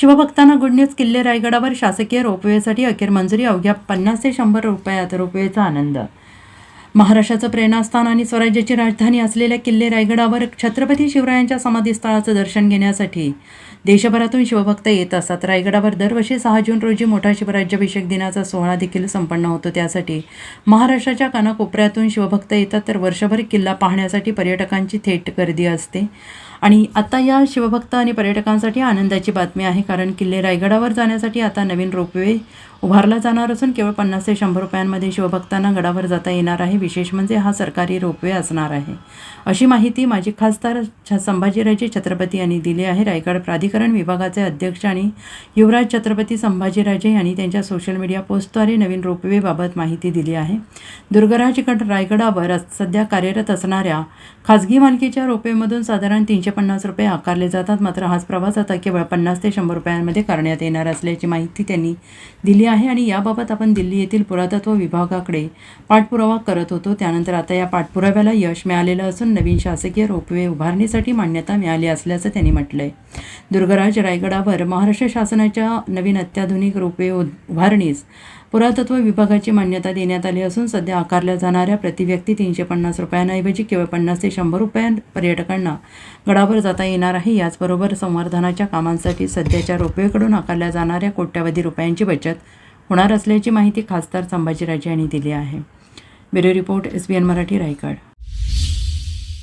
शिवभक्तांना good news. किल्ले रायगडावर शासकीय रोपवेसाठी अखेर मंजुरी. अवघ्या 50 ते 100 रुपयात रोपवेचा आनंद. महाराष्ट्राचं प्रेरणास्थान आणि स्वराज्याची राजधानी असलेल्या किल्ले रायगडावर छत्रपती शिवरायांच्या समाधीस्थळाचं दर्शन घेण्यासाठी देशभरातून शिवभक्त येत असतात. रायगडावर दरवर्षी 6 जून रोजी मोठा शिवराज्याभिषेक दिनाचा सोहळा देखील संपन्न होतो. त्यासाठी महाराष्ट्राच्या कानाकोपऱ्यातून शिवभक्त येतात, तर वर्षभर किल्ला पाहण्यासाठी पर्यटकांची थेट गर्दी असते. आणि आता या शिवभक्त आणि पर्यटकांसाठी आनंदाची बातमी आहे, कारण किल्ले रायगडावर जाण्यासाठी आता नवीन रोपवे उभारला जाणार असून केवळ 50 ते 100 रुपयांमध्ये शिवभक्तांना गडावर जाता येणार आहे. विशेष म्हणजे हा सरकारी रोपवे असणार आहे, अशी माहिती माजी खासदार संभाजीराजे छत्रपती यांनी दिली आहे. रायगड प्राधिकरण विभागाचे अध्यक्ष आणि युवराज छत्रपती संभाजीराजे यांनी त्यांच्या सोशल मीडिया पोस्टद्वारे नवीन रोपवेबाबत माहिती दिली आहे. दुर्गराजगड रायगडावर सध्या कार्यरत असणाऱ्या खाजगी मालकीच्या रोपवेमधून साधारण 350 रुपये आकारले जातात. मात्र हाच प्रवास आता केवळ 50 ते 100 रुपयांमध्ये करण्यात येणार असल्याची माहिती त्यांनी दिली आहे. आणि याबाबत आपण दिल्ली येथील पुरातत्व विभागाकडे पाठपुरावा करत होतो. त्यानंतर आता या पाठपुराव्याला यश मिळालेलं असून नवीन शासकीय रोपवे उभारणीसाठी मान्यता मिळाली असल्याचं त्यांनी म्हटलं आहे. दुर्गराज रायगडावर महाराष्ट्र शासनाच्या नवीन अत्याधुनिक रोपवे उभारणीस पुरातत्व विभागाची मान्यता देण्यात आली असून सध्या आकारल्या जाणाऱ्या प्रतिव्यक्ती 350 रुपयांऐवजी केवळ 50 ते 100 रुपयांत पर्यटकांना गडावर जाता येणार आहे. याचबरोबर संवर्धनाच्या कामांसाठी सध्याच्या रोपवेकडून आकारल्या जाणाऱ्या कोट्यवधी रुपयांची बचत होणार असल्याची माहिती खासदार संभाजीराजे यांनी दिली आहे. Bureau report, SBN Marathi, Raigad.